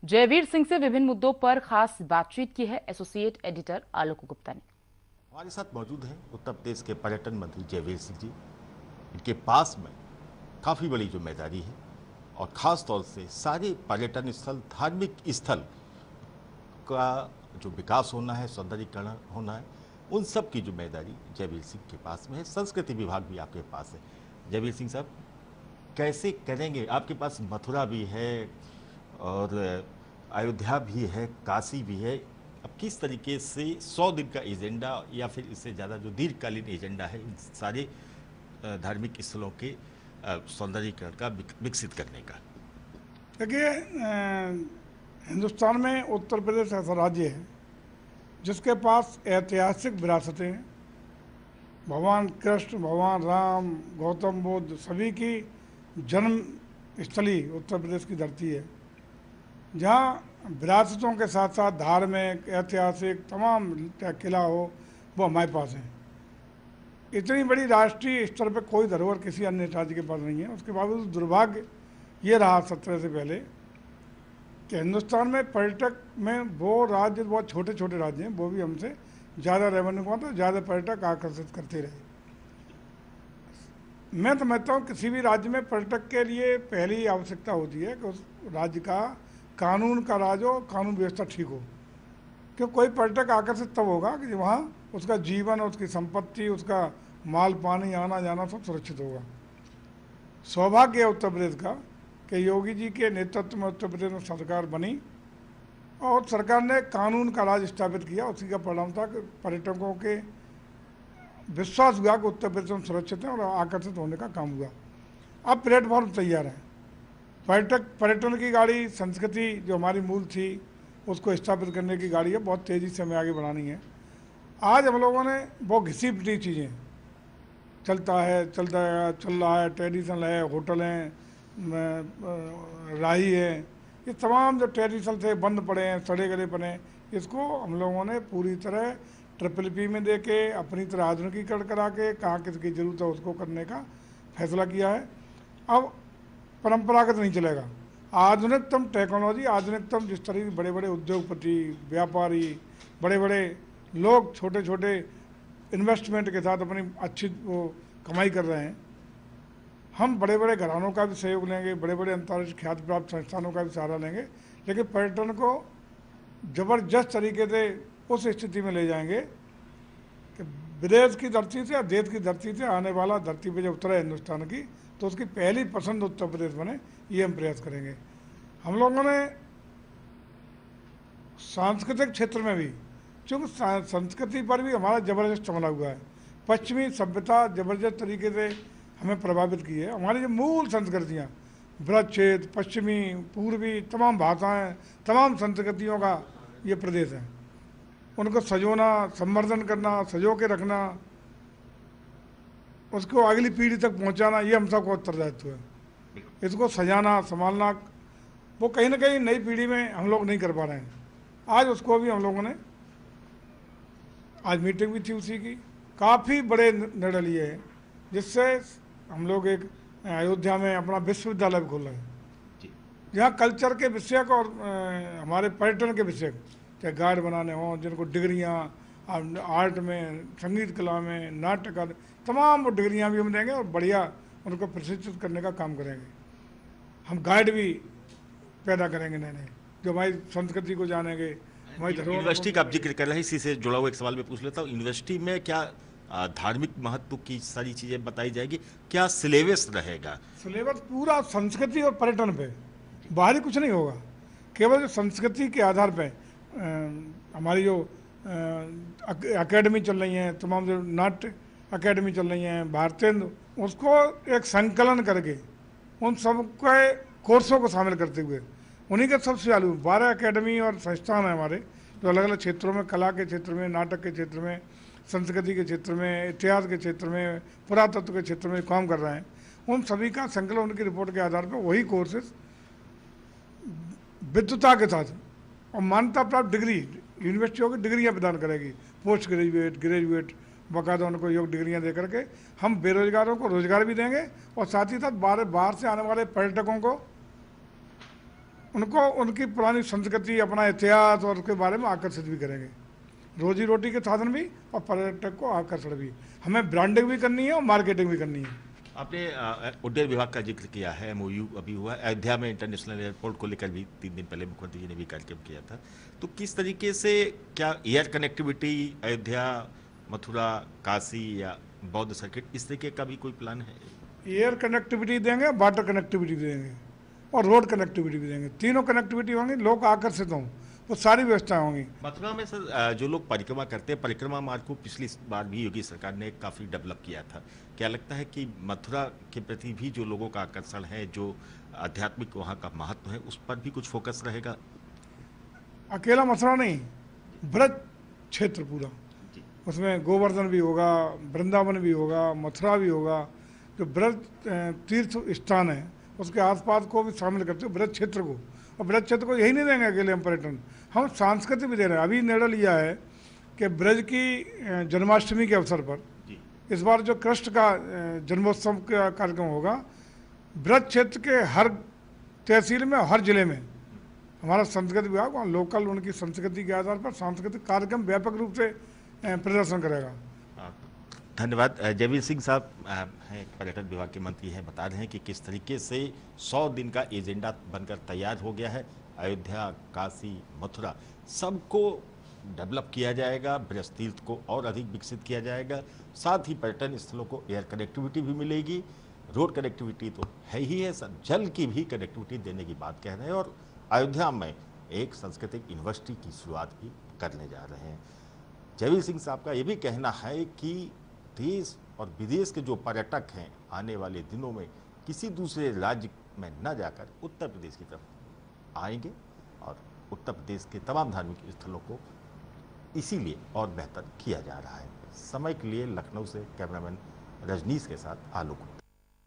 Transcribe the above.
जयवीर सिंह से विभिन्न मुद्दों पर खास बातचीत की है एसोसिएट एडिटर आलोक गुप्ता ने। हमारे साथ मौजूद हैं उत्तर प्रदेश के पर्यटन मंत्री जयवीर सिंह जी। इनके पास में काफ़ी बड़ी जिम्मेदारी है और ख़ास तौर से सारे पर्यटन स्थल, धार्मिक स्थल का जो विकास होना है, सौंदर्यीकरण होना है, उन सब की जिम्मेदारी जयवीर सिंह के पास में है। संस्कृति विभाग भी आपके पास है। जयवीर सिंह साहब, कैसे करेंगे? आपके पास मथुरा भी है और अयोध्या भी है, काशी भी है। अब किस तरीके से 100 दिन का एजेंडा या फिर इससे ज़्यादा जो दीर्घकालीन एजेंडा है इन सारे धार्मिक स्थलों के सौंदर्यीकरण का विकसित करने का? देखिए, हिंदुस्तान में उत्तर प्रदेश ऐसा राज्य है जिसके पास ऐतिहासिक विरासतें हैं। भगवान कृष्ण, भगवान राम, गौतम बुद्ध सभी की जन्म स्थली उत्तर प्रदेश की धरती है, जहाँ विरासतों के साथ साथ धार्मिक, ऐतिहासिक तमाम किला हो वो हमारे पास हैं। इतनी बड़ी राष्ट्रीय स्तर पर कोई धरोहर किसी अन्य राज्य के पास नहीं है। उसके बावजूद दुर्भाग्य ये रहा 17 से पहले कि हिंदुस्तान में पर्यटक में वो राज्य बहुत छोटे छोटे राज्य हैं, वो भी हमसे ज़्यादा रेवेन्यू कमाते, ज़्यादा पर्यटक आकर्षित करते रहे। मैं समझता हूँ किसी भी राज्य में पर्यटक के लिए पहली आवश्यकता होती है कि उस राज्य का कानून का राज हो, कानून व्यवस्था ठीक हो। क्योंकि कोई पर्यटक आकर्षित तब होगा कि वहाँ उसका जीवन, उसकी संपत्ति, उसका माल पानी, आना जाना सब सुरक्षित होगा। सौभाग्य है उत्तर प्रदेश का कि योगी जी के नेतृत्व में उत्तर प्रदेश में सरकार बनी और सरकार ने कानून का राज स्थापित किया। उसी का परिणाम था कि पर्यटकों के विश्वास हुआ कि उत्तर प्रदेश में सुरक्षित है और आकर्षित होने का काम हुआ। अब प्लेटफॉर्म तैयार है। पर्यटन की गाड़ी, संस्कृति जो हमारी मूल थी उसको स्थापित करने की गाड़ी है, बहुत तेज़ी से हमें आगे बढ़ानी है। आज हम लोगों ने बहुत घिसी पिटी चीज़ें चल रहा है, ट्रेडिशनल है, होटल हैं, राही है, ये तमाम जो ट्रेडिशनल थे बंद पड़े हैं, सड़े गले पड़े हैं। इसको हम लोगों ने पूरी तरह PPP में दे के अपनी तरह आधुनिकीकरण करा के कहाँ किसकी ज़रूरत है उसको करने का फैसला किया है। अब परंपरागत नहीं चलेगा, आधुनिकतम टेक्नोलॉजी, आधुनिकतम जिस तरह के बड़े बड़े उद्योगपति, व्यापारी, बड़े बड़े लोग छोटे छोटे इन्वेस्टमेंट के साथ अपनी अच्छी वो कमाई कर रहे हैं। हम बड़े बड़े घरानों का भी सहयोग लेंगे, बड़े बड़े अंतर्राष्ट्रीय ख्याति प्राप्त संस्थानों का भी सहारा लेंगे, लेकिन पर्यटन को ज़बरदस्त तरीके से उस स्थिति में ले जाएंगे कि विदेश की धरती से या देश की धरती से आने वाला धरती पे जब उतरे हिंदुस्तान की तो उसकी पहली पसंद उत्तर प्रदेश बने, ये हम प्रयास करेंगे। हम लोगों ने सांस्कृतिक क्षेत्र में भी, क्योंकि संस्कृति पर भी हमारा ज़बरदस्त हमला हुआ है। पश्चिमी सभ्यता ज़बरदस्त तरीके से हमें प्रभावित की है। हमारी जो मूल संस्कृतियाँ, ब्रज क्षेत्र, पश्चिमी, पूर्वी, तमाम भाषाएँ, तमाम संस्कृतियों का ये प्रदेश है। उनको सजोना, संवर्धन करना, सजो के रखना, उसको अगली पीढ़ी तक पहुंचाना, ये हम सबको उत्तरदायित्व है। इसको सजाना, संभालना वो कहीं ना कहीं नई पीढ़ी में हम लोग नहीं कर पा रहे हैं। आज उसको भी हम लोगों ने, आज मीटिंग भी थी उसी की, काफ़ी बड़े निर्णय लिए हैं, जिससे हम लोग एक अयोध्या में अपना विश्वविद्यालय खोल रहे हैं, जहाँ कल्चर के विषयक और हमारे पर्यटन के विषयक, चाहे गाइड बनाने हों, जिनको डिग्रियाँ आर्ट में, संगीत कला में, नाटक, तमाम वो डिग्रियाँ भी हम देंगे और बढ़िया उनको प्रशिक्षित करने का काम करेंगे। हम गाइड भी पैदा करेंगे नए नए, जो हमारी संस्कृति को जानेंगे। यूनिवर्सिटी का आप जिक्र कर रहे हैं, इसी से जुड़ा हुआ एक सवाल मैं पूछ लेता हूँ। यूनिवर्सिटी में क्या धार्मिक महत्व की सारी चीज़ें बताई जाएगी? क्या सिलेबस रहेगा? सिलेबस पूरा संस्कृति और पर्यटन पे, बाहरी कुछ नहीं होगा। केवल जो संस्कृति के आधार पे हमारी जो अकेडमी चल रही हैं, तमाम जो नाट्य अकेडमी चल रही हैं, भारतेंदु, उसको एक संकलन करके उन सब के कोर्सों को शामिल करते हुए उन्हीं के सबसे चालू 12 अकेडमी और संस्थान हैं हमारे, जो अलग अलग क्षेत्रों में, कला के क्षेत्र में, नाटक के क्षेत्र में, संस्कृति के क्षेत्र में, इतिहास के क्षेत्र में, पुरातत्व के क्षेत्र में काम कर रहे हैं। उन सभी का संकलन उनकी रिपोर्ट के आधार पर वही कोर्सेज विद्वता के साथ और मान्यता प्राप्त डिग्री, यूनिवर्सिटियों की डिग्रियाँ प्रदान करेगी, पोस्ट ग्रेजुएट, ग्रेजुएट, बाकायदा उनको योग डिग्रियाँ दे करके हम बेरोजगारों को रोजगार भी देंगे और साथ ही साथ बाहर से आने वाले पर्यटकों को उनको उनकी पुरानी संस्कृति, अपना इतिहास और उसके बारे में आकर्षित भी करेंगे। रोजी रोटी के साधन भी और पर्यटक को आकर्षण भी। हमें ब्रांडिंग भी करनी है और मार्केटिंग भी करनी है। आपने उड्डयन विभाग का जिक्र किया है, एमओयू अभी हुआ अयोध्या में इंटरनेशनल एयरपोर्ट को लेकर भी 3 दिन पहले मुख्यमंत्री जी ने भी कार्यक्रम किया था। तो किस तरीके से, क्या एयर कनेक्टिविटी अयोध्या, मथुरा, काशी या बौद्ध सर्किट, इस तरीके का भी कोई प्लान है? एयर कनेक्टिविटी देंगे, वाटर कनेक्टिविटी देंगे और रोड कनेक्टिविटी भी देंगे। तीनों कनेक्टिविटी होंगी, लोग आकर्षित हों, वो सारी व्यवस्थाएं होंगी। मथुरा में सर जो लोग परिक्रमा करते हैं, परिक्रमा मार्ग को पिछली बार भी योगी सरकार ने काफ़ी डेवलप किया था। क्या लगता है कि मथुरा के प्रति भी जो लोगों का आकर्षण है, जो आध्यात्मिक वहाँ का महत्व है, उस पर भी कुछ फोकस रहेगा? अकेला मथुरा नहीं, ब्रज क्षेत्र पूरा, उसमें गोवर्धन भी होगा, वृंदावन भी होगा, मथुरा भी होगा। जो ब्रज तीर्थ स्थान है उसके आसपास को भी शामिल करते हो ब्रज क्षेत्र को। और ब्रज क्षेत्र को यही नहीं देंगे अकेले हम पर्यटन, हम सांस्कृतिक भी दे रहे हैं। अभी निर्णय लिया है कि ब्रज की जन्माष्टमी के अवसर पर इस बार जो कृष्ण का जन्मोत्सव का कार्यक्रम होगा, ब्रज क्षेत्र के हर तहसील में, हर जिले में हमारा संस्कृति विभाग वहाँ लोकल उनकी संस्कृति के आधार पर सांस्कृतिक कार्यक्रम व्यापक रूप से प्रदर्शन करेगा। धन्यवाद। जयवीर सिंह साहब हैं, पर्यटन विभाग के मंत्री हैं, बता रहे हैं कि किस तरीके से 100 दिन का एजेंडा बनकर तैयार हो गया है। अयोध्या, काशी, मथुरा सबको डेवलप किया जाएगा, ब्रज तीर्थ को और अधिक विकसित किया जाएगा, साथ ही पर्यटन स्थलों को एयर कनेक्टिविटी भी मिलेगी, रोड कनेक्टिविटी तो है ही है, जल की भी कनेक्टिविटी देने की बात कह रहे हैं और अयोध्या में एक सांस्कृतिक यूनिवर्सिटी की शुरुआत भी करने जा रहे हैं। जयवीर सिंह साहब का ये भी कहना है कि देश और विदेश के जो पर्यटक हैं आने वाले दिनों में किसी दूसरे राज्य में न जाकर उत्तर प्रदेश की तरफ आएंगे और उत्तर प्रदेश के तमाम धार्मिक स्थलों को इसीलिए और बेहतर किया जा रहा है। समय के लिए लखनऊ से कैमरामैन रजनीश के साथ आलोक।